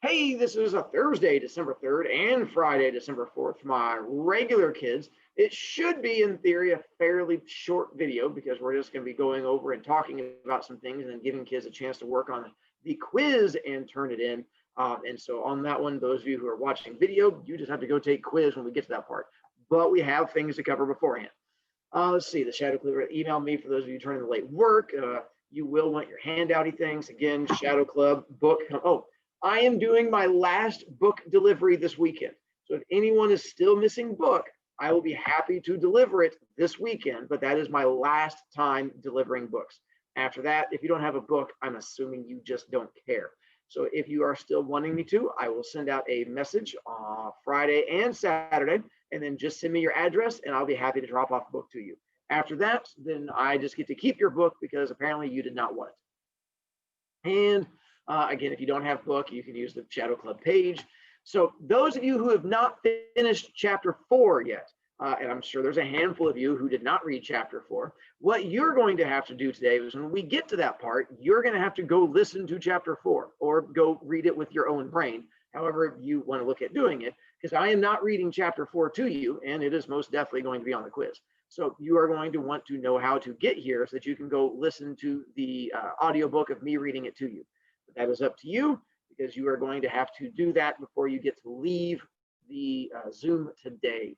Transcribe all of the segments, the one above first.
Hey, this is a Thursday, December 3rd, and Friday, December 4th, for my regular kids. It should be, in theory, a fairly short video because we're just going to be going over and talking about some things and then giving kids a chance to work on the quiz and turn it in. And so on that one, those of you who are watching video, you just have to go take quiz when we get to that part. But we have things to cover beforehand. Let's see, the Shadow Club email me for those of you turning in late work. You will want your handouty things. Again, Shadow Club book. Oh, I am doing my last book delivery this weekend. So if anyone is still missing book, I will be happy to deliver it this weekend, but that is my last time delivering books. After that, if you don't have a book, I'm assuming you just don't care. So if you are still wanting me to, I will send out a message on Friday and Saturday, and then just send me your address and I'll be happy to drop off a book to you. After that, then I just get to keep your book because apparently you did not want it. And again, if you don't have book, you can use the Shadow Club page. So those of you who have not finished chapter 4 yet, and I'm sure there's a handful of you who did not read chapter 4, what you're going to have to do today is when we get to that part, you're going to have to go listen to chapter 4 or go read it with your own brain, however you want to look at doing it, because I am not reading chapter 4 to you, and it is most definitely going to be on the quiz. So you are going to want to know how to get here so that you can go listen to the audiobook of me reading it to you. But that is up to you because you are going to have to do that before you get to leave the Zoom today.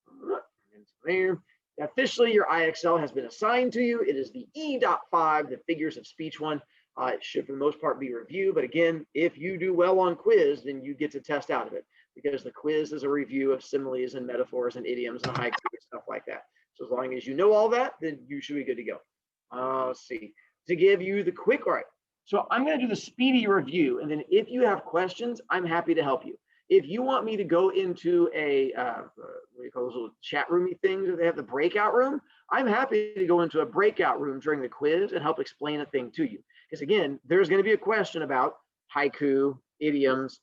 And there. Officially, your IXL has been assigned to you. It is the E.5, the figures of speech one. It should, for the most part, be review. But again, if you do well on quiz, then you get to test out of it because the quiz is a review of similes and metaphors and idioms and haiku and stuff like that. So as long as you know all that, then you should be good to go. Let's see. To give you the quick, all right. So I'm going to do the speedy review. And then if you have questions, I'm happy to help you. If you want me to go into a, what do you call those little chat roomy things where they have the breakout room, I'm happy to go into a breakout room during the quiz and help explain a thing to you. Because again, there's going to be a question about haiku, idioms,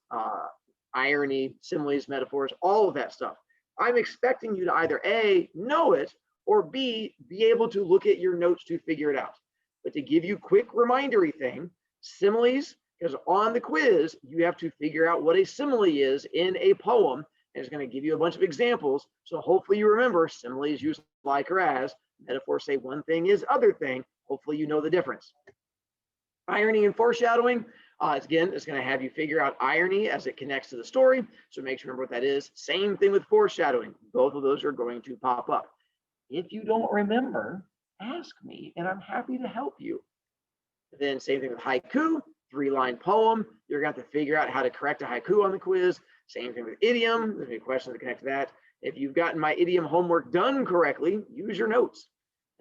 irony, similes, metaphors, all of that stuff. I'm expecting you to either A, know it, or B, be able to look at your notes to figure it out. But to give you quick remindery thing, similes, because on the quiz, you have to figure out what a simile is in a poem, and it's going to give you a bunch of examples. So hopefully you remember similes use like or as, metaphors say one thing is other thing. Hopefully you know the difference. Irony and foreshadowing, again, it's going to have you figure out irony as it connects to the story. So make sure you remember what that is. Same thing with foreshadowing. Both of those are going to pop up. If you don't remember, ask me, and I'm happy to help you. Then same thing with haiku, 3-line poem. You're going to have to figure out how to correct a haiku on the quiz. Same thing with idiom. There's going to be questions that connect to that. If you've gotten my idiom homework done correctly, use your notes.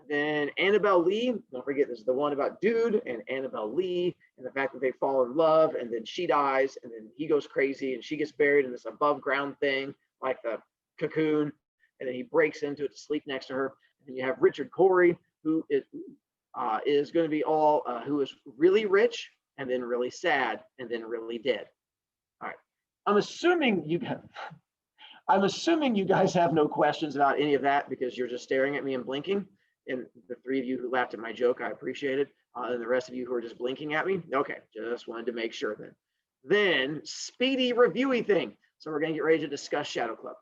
Then Annabelle Lee, don't forget this is the one about Dude and Annabelle Lee and the fact that they fall in love and then she dies and then he goes crazy and she gets buried in this above ground thing like the cocoon, and then he breaks into it to sleep next to her. And then you have Richard Corey, who is going to be all who is really rich and then really sad and then really dead. All right, I'm assuming you guys have no questions about any of that because you're just staring at me and blinking. And the 3 of you who laughed at my joke, I appreciate it. And the rest of you who are just blinking at me, okay, just wanted to make sure then. Then speedy reviewy thing. So we're going to get ready to discuss Shadow Club.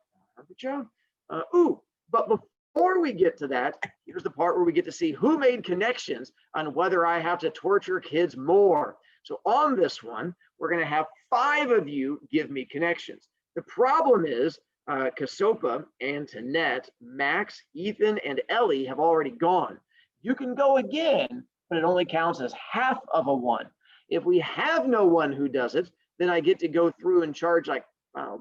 But before we get to that, here's the part where we get to see who made connections on whether I have to torture kids more. So on this one, we're going to have 5 of you give me connections. The problem is Kasopa, Antoinette, Max, Ethan, and Ellie have already gone. You can go again, but it only counts as half of a 1. If we have no one who does it, then I get to go through and charge like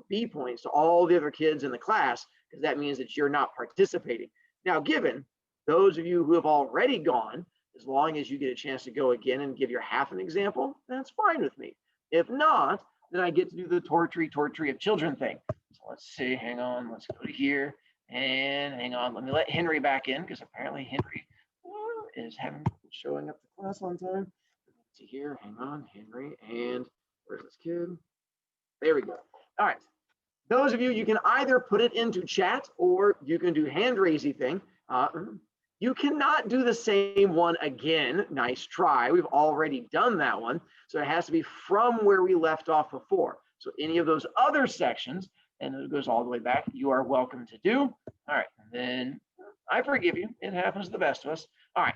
B points to all the other kids in the class, because that means that you're not participating. Now, given those of you who have already gone, as long as you get a chance to go again and give your half an example, that's fine with me. If not, then I get to do the torture of children thing. So let's see, hang on, let's go to here and hang on. Let me let Henry back in because apparently Henry is showing up to class on time. Let's see here, hang on, Henry, and where's this kid? There we go. All right. Those of you, you can either put it into chat or you can do hand raising thing. You cannot do the same one again. Nice try. We've already done that one. So it has to be from where we left off before. So any of those other sections, and it goes all the way back, you are welcome to do. All right, and then I forgive you. It happens to the best of us. All right.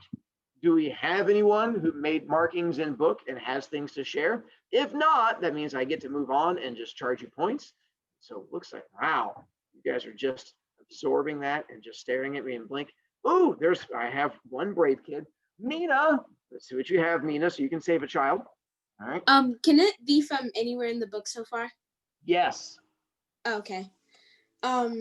Do we have anyone who made markings in book and has things to share? If not, that means I get to move on and just charge you points. So it looks like, wow, you guys are just absorbing that and just staring at me and blink. Oh, I have one brave kid. Mina, let's see what you have, Mina, so you can save a child. All right. Can it be from anywhere in the book so far? Yes. Okay. I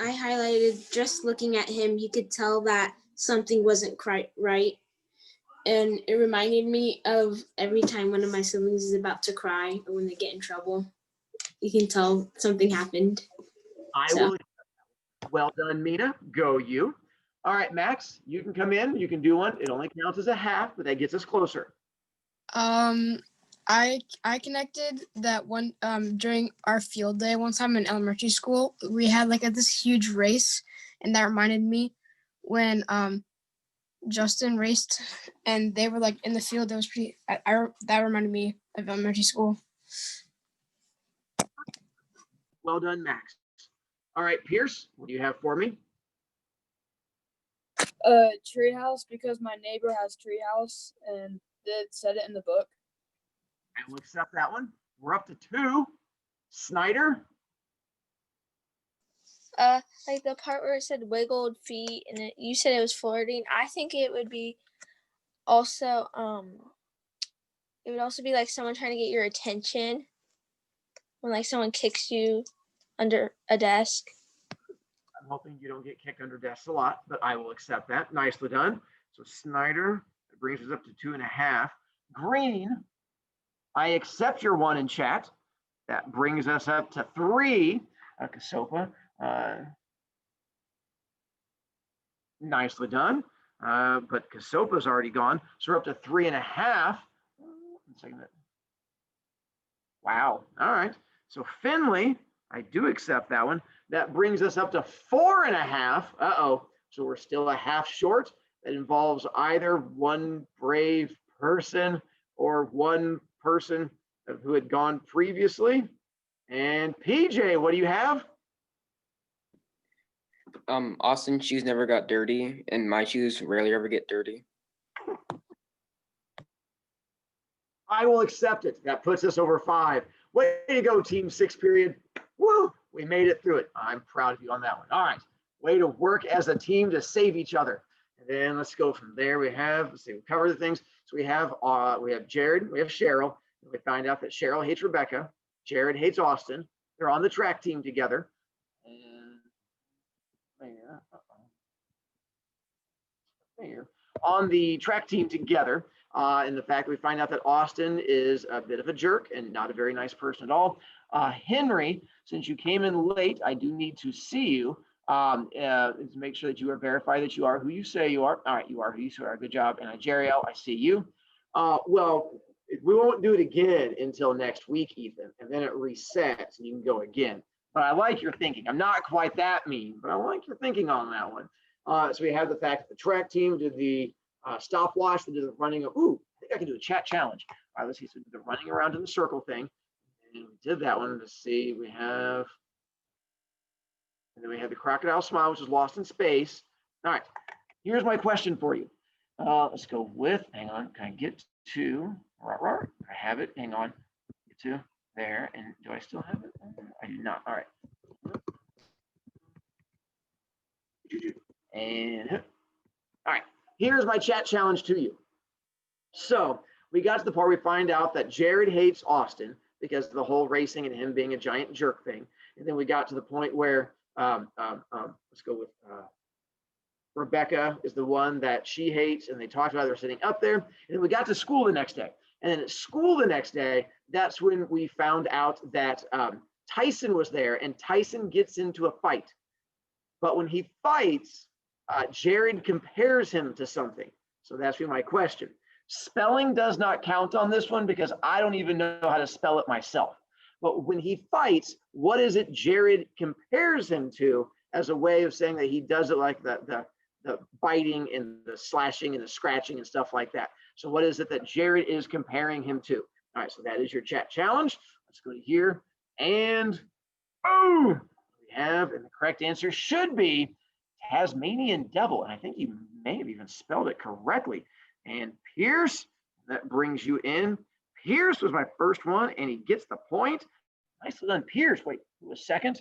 highlighted, just looking at him, you could tell that something wasn't quite right. And it reminded me of every time one of my siblings is about to cry or when they get in trouble. You can tell something happened. I will. Well done, Mina. Go you. All right, Max, you can come in. You can do one. It only counts as a half, but that gets us closer. I connected that one during our field day one time in elementary school. We had like this huge race, and that reminded me when Justin raced and they were like in the field. That was pretty. That reminded me of elementary school. Well done, Max. All right, Pierce, what do you have for me? Treehouse, because my neighbor has treehouse and it said it in the book. I will accept that one. We're up to 2. Snyder? Like the part where it said wiggled feet and you said it was flirting. I think it would be also it would also be like someone trying to get your attention when like someone kicks you under a desk. I'm hoping you don't get kicked under desks a lot, but I will accept that. Nicely done. So Snyder, it brings us up to 2.5. Green, I accept your 1 in chat. That brings us up to 3. Kasopa, nicely done. But Kasopa's already gone, so we're up to 3.5. Wow. All right. So Finley, I do accept that one. That brings us up to 4.5. Uh-oh. So we're still a half short. That involves either one brave person or one person who had gone previously. And PJ, what do you have? Austin's shoes never got dirty, and my shoes rarely ever get dirty. I will accept it. That puts us over 5. Way to go, Team 6 period. Woo! We made it through it. I'm proud of you on that one. All right. Way to work as a team to save each other. And then let's go from there. We cover the things. So we have Jared, we have Cheryl. We find out that Cheryl hates Rebecca. Jared hates Austin. They're on the track team together. There. On the track team together. And the fact that we find out that Austin is a bit of a jerk and not a very nice person at all. Henry, since you came in late, I do need to see you to make sure that you are verified that you are who you say you are. All right, you are who you say you are. Good job. And Jeriel, I see you. Well, we won't do it again until next week, Ethan, and then it resets and you can go again. But I like your thinking. I'm not quite that mean, but I like your thinking on that one. So we have the fact that the track team did the stopwatch, they did the running of, I think I can do a chat challenge. All right, let's see. So the running around in the circle thing. And we did that one. Let's see. And then we have the crocodile smile, which is lost in space. All right. Here's my question for you. Let's go with, hang on, can I get to, I have it, hang on, get to there, and do I still have it? I do not, all right. And, all right, here's my chat challenge to you. So we got to the part where we find out that Jared hates Austin because of the whole racing and him being a giant jerk thing. And then we got to the point where, let's go with, Rebecca is the one that she hates, and they talked about they're sitting up there. And then we got to school the next day. And then at school the next day, that's when we found out that Tyson was there, and Tyson gets into a fight. But when he fights, Jared compares him to something. So that's my question. Spelling does not count on this one because I don't even know how to spell it myself. But when he fights, what is it Jared compares him to as a way of saying that he does it like the biting and the slashing and the scratching and stuff like that? So what is it that Jared is comparing him to? All right, so that is your chat challenge. Let's go to here and boom, we have, and the correct answer should be Tasmanian devil. And I think you may have even spelled it correctly. And Pierce, that brings you in. Pierce was my first one, and he gets the point. Nicely done, Pierce. Wait, who was second?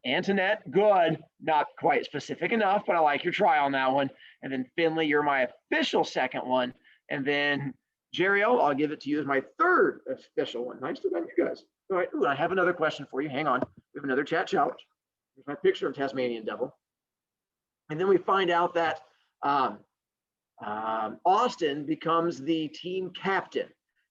Antoinette, good. Not quite specific enough, but I like your try on that one. And then Finley, you're my official second one. And then Jeriel, I'll give it to you as my third official one. Nicely done, you guys. All right, ooh, I have another question for you. Hang on. We have another chat challenge. Here's my picture of Tasmanian devil. And then we find out that Austin becomes the team captain,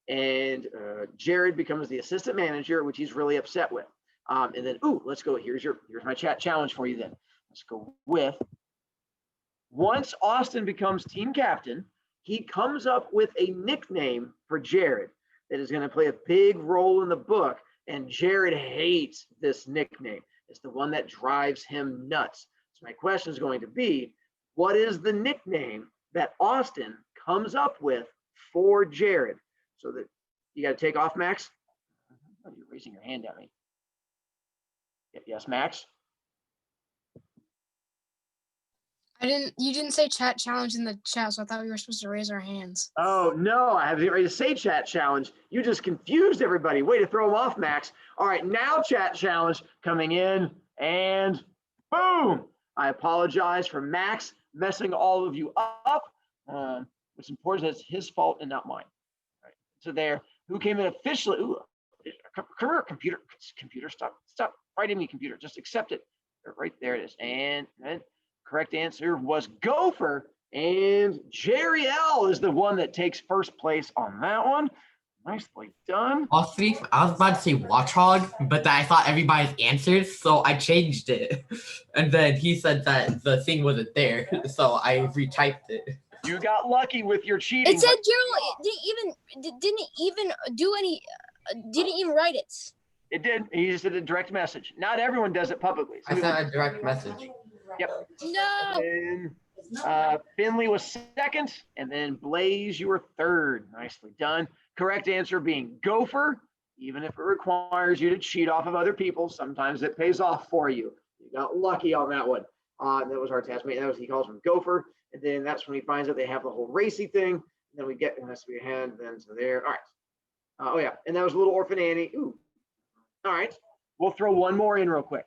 and Jared becomes the assistant manager, which he's really upset with. And then, ooh, let's go. Here's my chat challenge for you then. Let's go with, once Austin becomes team captain, he comes up with a nickname for Jared that is going to play a big role in the book. And Jared hates this nickname. It's the one that drives him nuts. So my question is going to be, what is the nickname that Austin comes up with for Jared? So that you got to take off, Max. Oh, you're raising your hand at me. Yes, Max. You didn't say chat challenge in the chat, so I thought we were supposed to raise our hands. Oh, no, I haven't ready to say chat challenge. You just confused everybody. Way to throw them off, Max. All right, now chat challenge coming in, and boom. I apologize for Max messing all of you up. What's important is it's his fault and not mine. All right, so there, who came in officially? Ooh, come here, computer, stop fighting me, computer. Just accept it. Right there it is. And correct answer was Gopher, and Jerry L is the one that takes first place on that one. Nicely done. Honestly, I was about to say Watchhog, but then I thought everybody's answers, so I changed it. And then he said that the thing wasn't there, so I retyped it. You got lucky with your cheating. It said Gerald didn't even write it. It did. He just did a direct message. Not everyone does it publicly. I sent a direct message. Yep. No. And Finley was second, and then Blaze, you were third. Nicely done. Correct answer being Gopher. Even if it requires you to cheat off of other people, sometimes it pays off for you. You got lucky on that one. That was our Tasmanian. That was, he calls him Gopher. And then that's when he finds out they have the whole racy thing. And then we get, and that's what we had. Then so there. All right. Oh yeah, and that was Little Orphan Annie. Ooh. All right. We'll throw one more in real quick.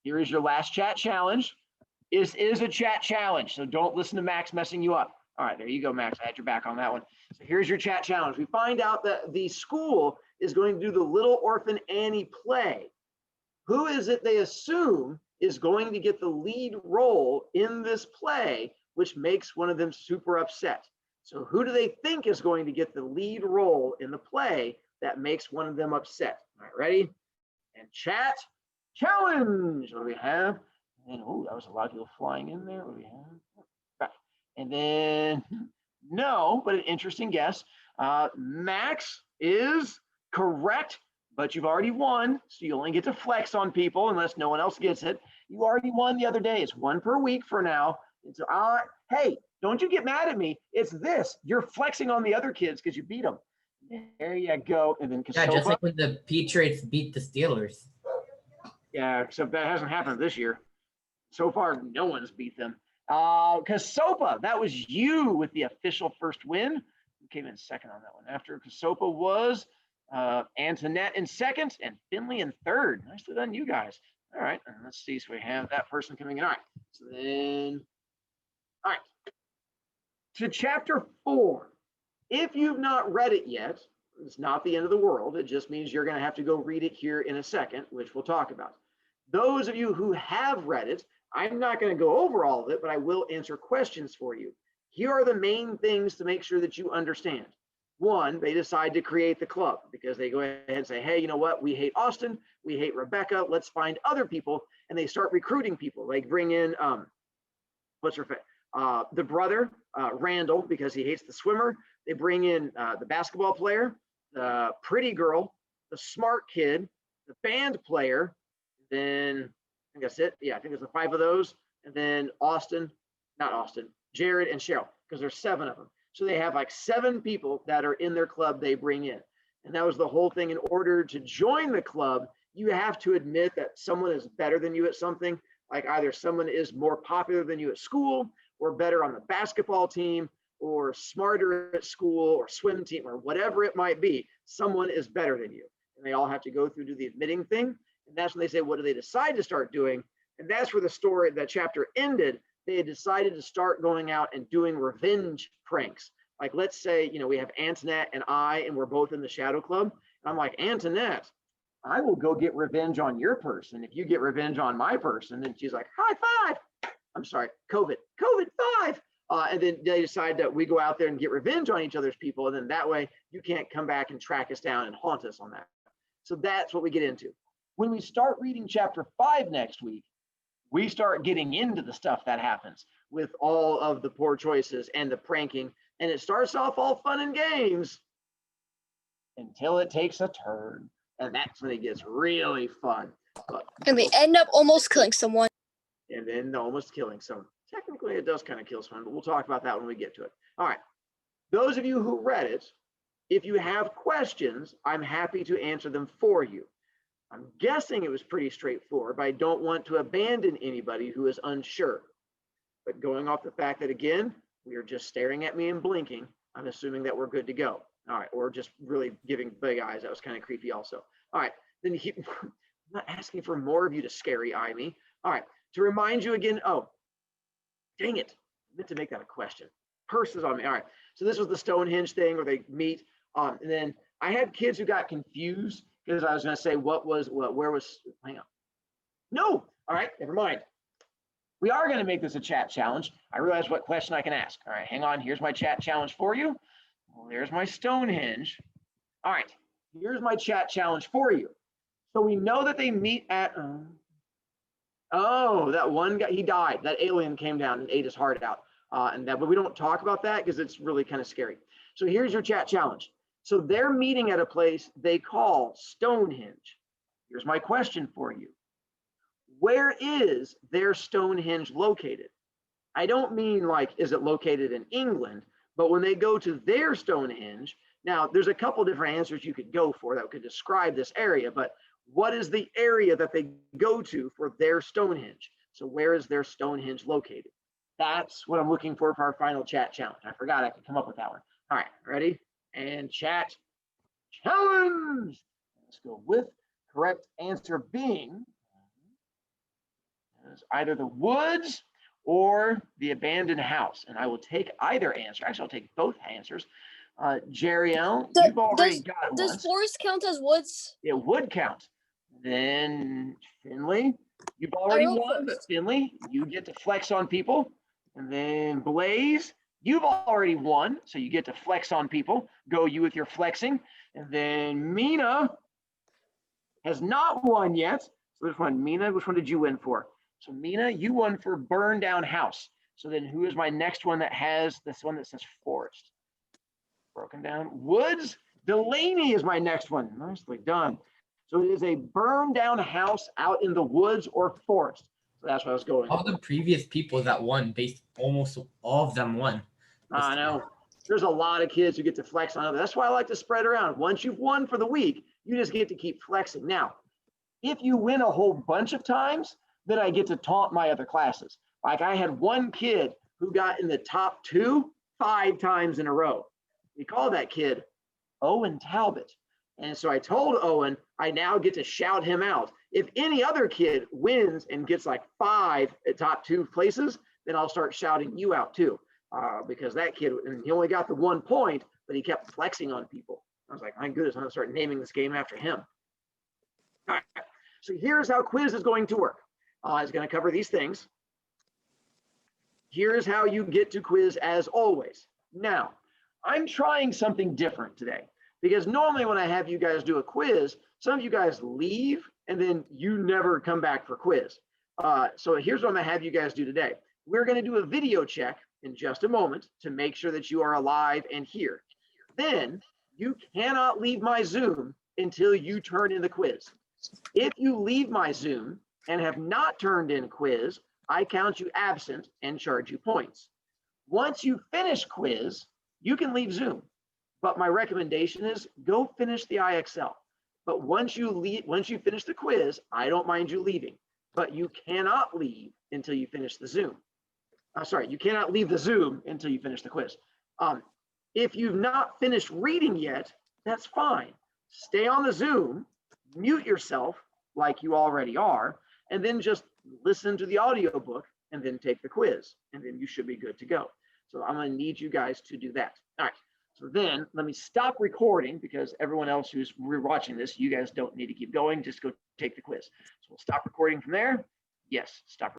Here is your last chat challenge. This is a chat challenge, so don't listen to Max messing you up. All right, there you go, Max. I had your back on that one. So here's your chat challenge. We find out that the school is going to do the Little Orphan Annie play. Who is it they assume is going to get the lead role in this play, which makes one of them super upset? So who do they think is going to get the lead role in the play that makes one of them upset? All right, ready? And chat challenge. What do we have? And oh, that was a lot of people flying in there. What do we have? Back. And then no, but an interesting guess. Max is correct, but you've already won, so you only get to flex on people unless no one else gets it. You already won the other day. It's one per week for now. It's hey, don't you get mad at me. It's this. You're flexing on the other kids because you beat them. There you go. And then Yeah, just like when the Patriots beat the Steelers. Yeah, except that hasn't happened this year. So far, no one's beat them. Kasopa, that was you with the official first win. Who came in second on that one? After Kasopa was Antoinette in second and Finley in third. Nicely done, you guys. All right, and let's see. So we have that person coming in. All right, so then, all right. To chapter 4. If you've not read it yet, it's not the end of the world. It just means you're going to have to go read it here in a second, which we'll talk about. Those of you who have read it, I'm not going to go over all of it, but I will answer questions for you. Here are the main things to make sure that you understand. One, they decide to create the club because they go ahead and say, hey, you know what? We hate Austin. We hate Rebecca. Let's find other people. And they start recruiting people. Like bring in, what's her face? The brother, Randall, because he hates the swimmer. They bring in the basketball player, the pretty girl, the smart kid, the band player. Then I think that's it. Yeah, I think there's the 5 of those. And then Jared and Cheryl, because there's 7 of them. So they have like 7 people that are in their club they bring in. And that was the whole thing. In order to join the club, you have to admit that someone is better than you at something. Like either someone is more popular than you at school, or better on the basketball team, or smarter at school, or swim team, or whatever it might be. Someone is better than you. And they all have to go through to the admitting thing. And that's when they say, what do they decide to start doing? And that's where the story, that chapter ended. They had decided to start going out and doing revenge pranks. Like, let's say, we have Antoinette and and we're both in the Shadow Club. And I'm like, Antoinette, I will go get revenge on your person if you get revenge on my person. And she's like, high five. I'm sorry, COVID 5. And then they decide that we go out there and get revenge on each other's people. And then that way you can't come back and track us down and haunt us on that. So that's what we get into. When we start reading chapter 5 next week, we start getting into the stuff that happens with all of the poor choices and the pranking. And it starts off all fun and games until it takes a turn. And that's when it gets really fun. And they end up almost killing someone. And then almost killing someone. Technically, it does kind of kill someone, but we'll talk about that when we get to it. All right. Those of you who read it, if you have questions, I'm happy to answer them for you. I'm guessing it was pretty straightforward, but I don't want to abandon anybody who is unsure. But going off the fact that, again, we are just staring at me and blinking, I'm assuming that we're good to go. All right, or just really giving big eyes. That was kind of creepy also. All right, then I'm not asking for more of you to scary eye me. All right, to remind you again, oh, dang it, I meant to make that a question. Purses on me. All right, so this was the Stonehenge thing where they meet. And then I had kids who got confused because I was going to say, where was, hang on. No, all right, never mind. We are going to make this a chat challenge. I realize what question I can ask. All right, hang on, here's my chat challenge for you. Well, there's my Stonehenge. All right, here's my chat challenge for you. So we know that they meet at, that one guy, he died. That alien came down and ate his heart out. But we don't talk about that because it's really kind of scary. So here's your chat challenge. So they're meeting at a place they call Stonehenge. Here's my question for you. Where is their Stonehenge located? I don't mean like, is it located in England? But when they go to their Stonehenge, now there's a couple different answers you could go for that could describe this area, but what is the area that they go to for their Stonehenge? So where is their Stonehenge located? That's what I'm looking for our final chat challenge. I forgot I could come up with that one. All right, ready? And chat challenge. Let's go with correct answer being either the woods or the abandoned house. And I will take either answer. Actually, I'll take both answers. Jeriel, you've already got Does one. forest count as woods? It would count. Then Finley, you've already wrote won, but first. Finley, you get to flex on people. And then Blaze, you've already won, so you get to flex on people. Go you with your flexing. And then Mina has not won yet. So which one? Mina, which one did you win for? So Mina, you won for burn down house. So then who is my next one that has this one that says forest? Broken down. Woods. Delaney is my next one. Nicely done. So it is a burn down house out in the woods or forest. So that's what I was going All for. the previous people that won, almost all of them won. I know. There's a lot of kids who get to flex on others. That's why I like to spread around. Once you've won for the week, you just get to keep flexing. Now, if you win a whole bunch of times, then I get to taunt my other classes. Like I had one kid who got in the top 2 5 times in a row. We call that kid Owen Talbot. And so I told Owen, I now get to shout him out. If any other kid wins and gets like 5 at top 2 places, then I'll start shouting you out too. Because that kid, and he only got the 1 point, but he kept flexing on people. I was like, my goodness, I'm gonna start naming this game after him. All right, so here's how quiz is going to work. It's gonna cover these things. Here's how you get to quiz as always. Now, I'm trying something different today because normally when I have you guys do a quiz, some of you guys leave and then you never come back for quiz. So here's what I'm gonna have you guys do today. We're gonna do a video check in just a moment to make sure that you are alive and here. Then you cannot leave my Zoom until you turn in the quiz. If you leave my Zoom and have not turned in quiz, I count you absent and charge you points. Once you finish quiz, you can leave Zoom, but my recommendation is go finish the IXL. But once you finish the quiz, I don't mind you leaving, but you cannot leave until you finish the Zoom. Sorry, you cannot leave the Zoom until you finish the quiz. If you've not finished reading yet, that's fine. Stay on the Zoom, mute yourself like you already are, and then just listen to the audiobook and then take the quiz, and then you should be good to go. So I'm going to need you guys to do that. All right. So then let me stop recording, because everyone else who's watching this, you guys don't need to keep going. Just go take the quiz. So we'll stop recording from there. Yes, stop.